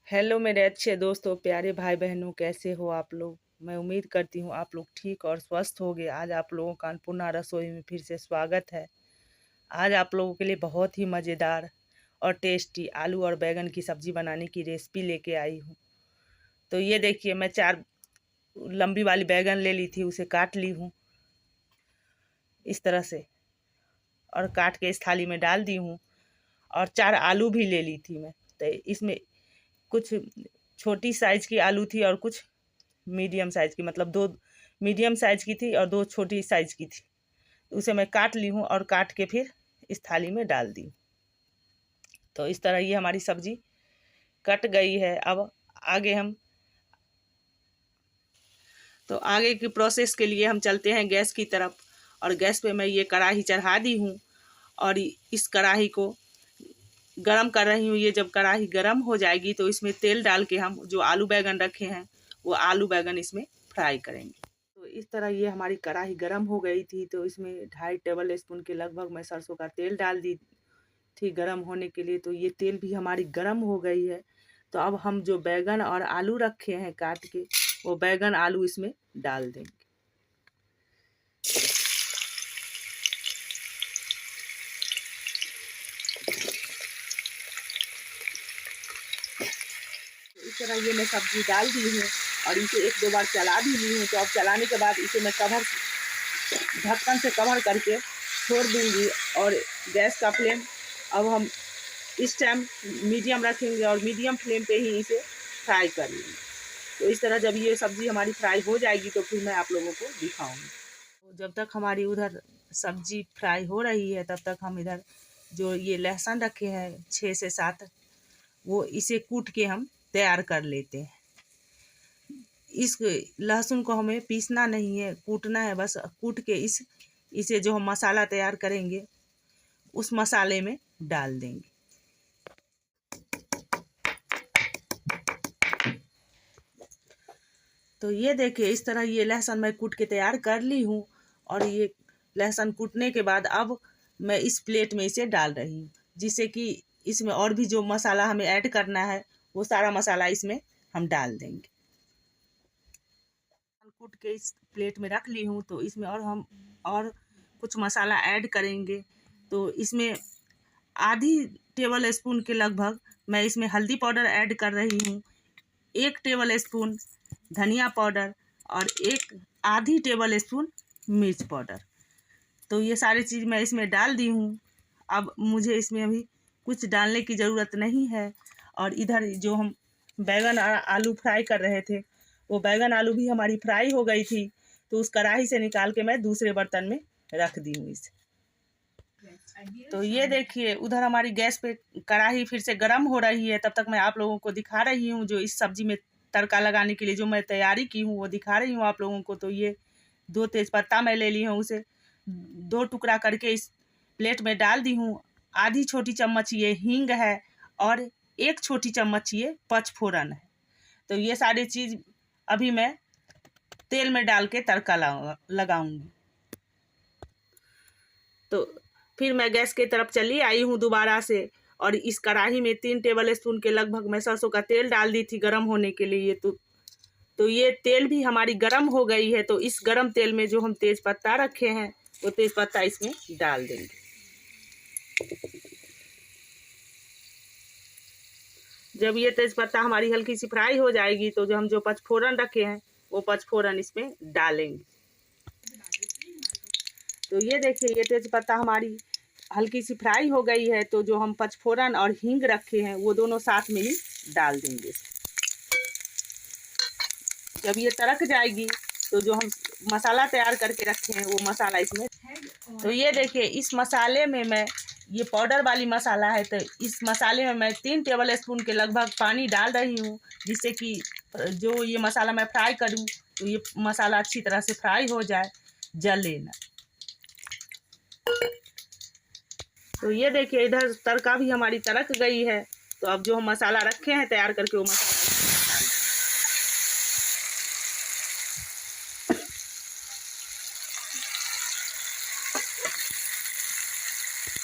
Hello मेरे अच्छे दोस्तों, प्यारे भाई बहनों, कैसे हो आप लोग। मैं उम्मीद करती हूँ आप लोग ठीक और स्वस्थ होंगे। आज आप लोगों का अन्नपूर्णा रसोई में फिर से स्वागत है। आज आप लोगों के लिए बहुत ही मज़ेदार और टेस्टी आलू और बैगन की सब्ज़ी बनाने की रेसिपी लेके आई हूँ। तो ये देखिए, मैं 4 लंबी वाली बैगन ले ली थी, उसे काट ली हूँ इस तरह से और काट के इस थाली में डाल दी हूँ। और 4 आलू भी ले ली थी मैं। तो इसमें कुछ छोटी साइज़ की आलू थी और कुछ मीडियम साइज़ की, मतलब 2 मीडियम साइज़ की थी और 2 छोटी साइज़ की थी। उसे मैं काट ली हूँ और काट के फिर इस थाली में डाल दी। तो इस तरह ये हमारी सब्ज़ी कट गई है। अब आगे की प्रोसेस के लिए हम चलते हैं गैस की तरफ। और गैस पे मैं ये कढ़ाई चढ़ा दी हूँ और इस कढ़ाई को गरम कर रही हूँ। ये जब कढ़ाई गरम हो जाएगी तो इसमें तेल डाल के हम जो आलू बैगन रखे हैं वो आलू बैगन इसमें फ्राई करेंगे। तो इस तरह ये हमारी कढ़ाई गरम हो गई थी, तो इसमें 2.5 टेबल स्पून के लगभग मैं सरसों का तेल डाल दी थी गरम होने के लिए। तो ये तेल भी हमारी गरम हो गई है। तो अब हम जो बैगन और आलू रखे हैं काट के, वो बैगन आलू इसमें डाल देंगे। इस तरह ये मैं सब्जी डाल दी हूँ और इसे 1-2 बार चला भी ली हूँ। तो अब चलाने के बाद इसे मैं ढक्कन से कवर करके छोड़ दूँगी। और गैस का फ्लेम अब हम इस टाइम मीडियम रखेंगे और मीडियम फ्लेम पे ही इसे फ्राई कर लेंगे। तो इस तरह जब ये सब्ज़ी हमारी फ्राई हो जाएगी तो फिर मैं आप लोगों को दिखाऊँगी। तो जब तक हमारी उधर सब्ज़ी फ्राई हो रही है, तब तक हम इधर जो ये लहसुन रखे हैं 6 से 7, वो इसे कूट के हम तैयार कर लेते हैं। इस लहसुन को हमें पीसना नहीं है, कूटना है बस। कूट के इसे जो हम मसाला तैयार करेंगे उस मसाले में डाल देंगे। तो ये देखिए, इस तरह ये लहसुन मैं कूट के तैयार कर ली हूँ। और ये लहसुन कूटने के बाद अब मैं इस प्लेट में इसे डाल रही हूँ, जिससे कि इसमें और भी जो मसाला हमें ऐड करना है वो सारा मसाला इसमें हम डाल देंगे। कूट के इस प्लेट में रख ली हूँ। तो इसमें हम और कुछ मसाला ऐड करेंगे। तो इसमें आधी टेबल स्पून के लगभग मैं इसमें हल्दी पाउडर ऐड कर रही हूँ, 1 टेबल स्पून धनिया पाउडर और आधी टेबल स्पून मिर्च पाउडर। तो ये सारी चीज़ मैं इसमें डाल दी हूँ। अब मुझे इसमें अभी कुछ डालने की ज़रूरत नहीं है। और इधर जो हम बैगन और आलू फ्राई कर रहे थे, वो बैगन आलू भी हमारी फ्राई हो गई थी। तो उस कढ़ाई से निकाल के मैं दूसरे बर्तन में रख दी हूँ इसे। तो ये देखिए, उधर हमारी गैस पे कढ़ाई फिर से गर्म हो रही है। तब तक मैं आप लोगों को दिखा रही हूँ जो इस सब्ज़ी में तड़का लगाने के लिए जो मैं तैयारी की हूँ वो दिखा रही हूँ आप लोगों को। तो ये 2 तेज़पत्ता मैं ले ली हूँ, उसे 2 टुकड़ा करके इस प्लेट में डाल दी हूँ। आधी छोटी चम्मच ये हींग है और 1 छोटी चम्मच ये पचफोरन है। तो ये सारी चीज़ अभी मैं तेल में डाल के तड़का लगाऊंगी। तो फिर मैं गैस की तरफ चली आई हूँ दोबारा से। और इस कढ़ाई में 3 टेबल स्पून के लगभग मैं सरसों का तेल डाल दी थी गरम होने के लिए। तो ये तेल भी हमारी गरम हो गई है। तो इस गरम तेल में जो हम तेज पत्ता रखे हैं वो तेज पत्ता इसमें डाल देंगे। जब ये तेज पत्ता हमारी हल्की सी फ्राई हो जाएगी तो जो हम पचफोरन रखे हैं वो पचफोरन इसमें डालेंगे। तो ये देखिए, ये तेज पत्ता हमारी हल्की सी फ्राई हो गई है। तो जो हम पचफोरन और हींग रखे हैं वो दोनों साथ में ही डाल देंगे। जब ये तड़क जाएगी तो जो हम मसाला तैयार करके रखे हैं वो मसाला इसमें। तो ये देखिए, इस मसाले में मैं ये पाउडर वाली मसाला है। तो इस मसाले में मैं 3 टेबल स्पून के लगभग पानी डाल रही हूँ, जिससे कि जो ये मसाला मैं फ्राई करूँ तो ये मसाला अच्छी तरह से फ्राई हो जाए, जले ना। तो ये देखिए, इधर तड़का भी हमारी तड़क गई है। तो अब जो हम मसाला रखे हैं तैयार करके वो मसाला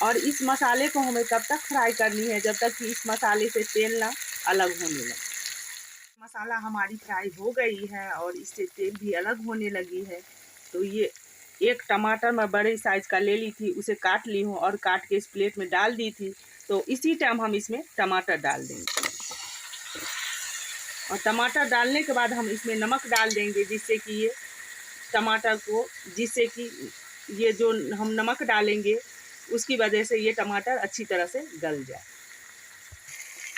और इस मसाले को हमें तब तक फ्राई करनी है जब तक कि इस मसाले से तेल ना अलग होने लगे। मसाला हमारी फ्राई हो गई है और इससे तेल भी अलग होने लगी है। तो ये एक टमाटर मैं बड़े साइज़ का ले ली थी, उसे काट ली हूँ और काट के इस प्लेट में डाल दी थी। तो इसी टाइम हम इसमें टमाटर डाल देंगे और टमाटर डालने के बाद हम इसमें नमक डाल देंगे, जिससे कि ये टमाटर को जिससे कि ये जो हम नमक डालेंगे उसकी वजह से ये टमाटर अच्छी तरह से गल जाए।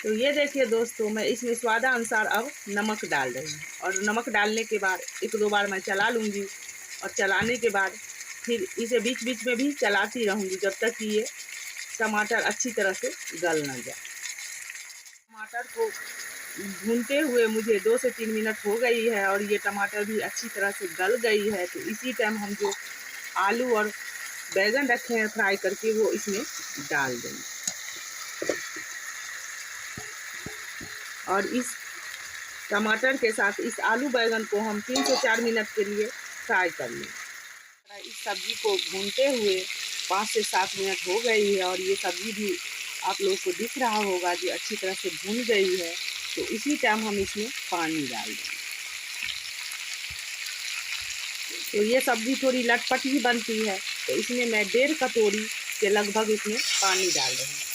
तो ये देखिए दोस्तों, मैं इसमें स्वादानुसार अब नमक डाल रही हूँ और नमक डालने के बाद एक दो बार मैं चला लूँगी और चलाने के बाद फिर इसे बीच बीच में भी चलाती रहूँगी जब तक कि ये टमाटर अच्छी तरह से गल ना जाए। टमाटर को भूनते हुए मुझे 2 से 3 मिनट हो गई है और ये टमाटर भी अच्छी तरह से गल गई है। तो इसी टाइम हम जो आलू और बैगन रखे हैं फ्राई करके वो इसमें डाल देंगे और इस टमाटर के साथ इस आलू बैगन को हम 3 से 4 मिनट के लिए फ्राई कर लेंगे। इस सब्ज़ी को भूनते हुए 5 से 7 मिनट हो गई है और ये सब्ज़ी भी आप लोगों को दिख रहा होगा जो अच्छी तरह से भून गई है। तो इसी टाइम हम इसमें पानी डाल देंगे। तो ये सब्ज़ी थोड़ी लटपट ही बनती है, तो इसमें मैं 1.5 कटोरी के लगभग इसमें पानी डाल रही हूँ।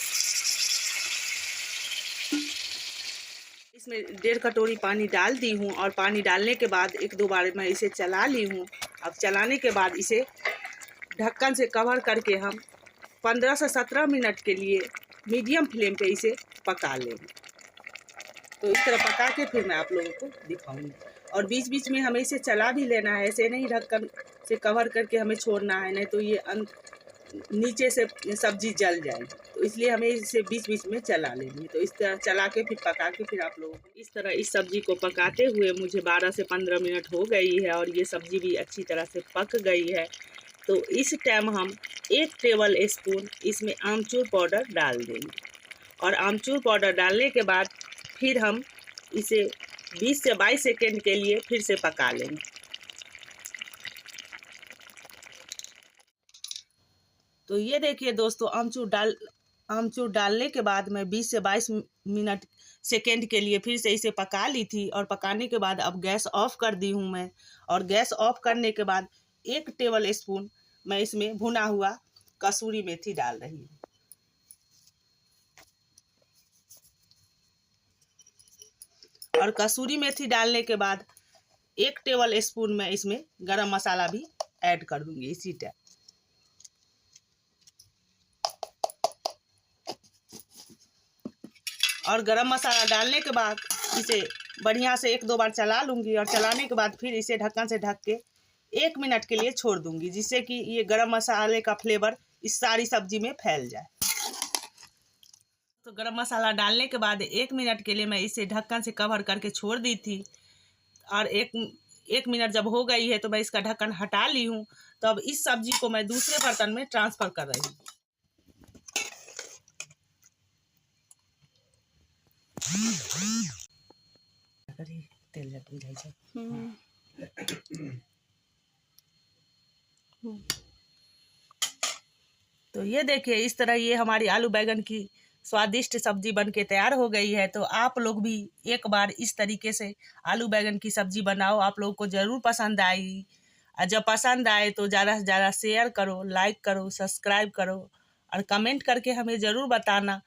इसमें 1.5 कटोरी पानी डाल दी हूँ और पानी डालने के बाद एक दो बार मैं इसे चला ली हूँ। अब चलाने के बाद इसे ढक्कन से कवर करके हम 15 से 17 मिनट के लिए मीडियम फ्लेम पे इसे पका लेंगे। तो इस तरह पका के फिर मैं आप लोगों को दिखाऊंगी और बीच बीच में हमें इसे चला भी लेना है, ऐसे नहीं ढक्कन से कवर करके हमें छोड़ना है, नहीं तो ये नीचे से सब्जी जल जाएगी। तो इसलिए हमें इसे बीच बीच में चला लेंगे। तो इस तरह चला के फिर पका के फिर आप लोगों को इस तरह इस सब्जी को पकाते हुए मुझे 12 से 15 मिनट हो गई है और ये सब्जी भी अच्छी तरह से पक गई है। तो इस टाइम हम 1 टेबल स्पून इसमें आमचूर पाउडर डाल देंगे और आमचूर पाउडर डालने के बाद फिर हम इसे 20 से 22 सेकेंड के लिए फिर से पका लेंगे। तो ये देखिए दोस्तों, आमचूर डालने के बाद मैं 20 से 22 मिनट सेकेंड के लिए फिर से इसे पका ली थी और पकाने के बाद अब गैस ऑफ कर दी हूँ मैं। और गैस ऑफ करने के बाद 1 टेबल स्पून मैं इसमें भुना हुआ कसूरी मेथी डाल रही हूँ और कसूरी मेथी डालने के बाद 1 टेबल स्पून मैं इसमें गरम मसाला भी ऐड कर दूंगी इसी टाइम। और गरम मसाला डालने के बाद इसे बढ़िया से 1-2 बार चला लूँगी और चलाने के बाद फिर इसे ढक्कन से ढक के 1 मिनट के लिए छोड़ दूँगी, जिससे कि ये गरम मसाले का फ्लेवर इस सारी सब्जी में फैल जाए। तो गरम मसाला डालने के बाद 1 मिनट के लिए मैं इसे ढक्कन से कवर करके छोड़ दी थी और एक मिनट जब हो गई है तो मैं इसका ढक्कन हटा ली हूँ। तो अब इस सब्जी को मैं दूसरे बर्तन में ट्रांसफ़र कर रही हूँ। तेल जब बुझाई छै। तो ये देखिए, इस तरह ये हमारी आलू बैगन की स्वादिष्ट सब्जी बनके तैयार हो गई है। तो आप लोग भी एक बार इस तरीके से आलू बैगन की सब्जी बनाओ, आप लोगों को ज़रूर पसंद आएगी। और जब पसंद आए तो ज़्यादा से ज़्यादा शेयर करो, लाइक करो, सब्सक्राइब करो और कमेंट करके हमें ज़रूर बताना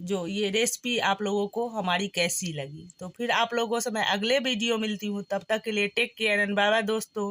जो ये रेसिपी आप लोगों को हमारी कैसी लगी। तो फिर आप लोगों से मैं अगले वीडियो मिलती हूँ, तब तक के लिए take care and bye bye दोस्तों।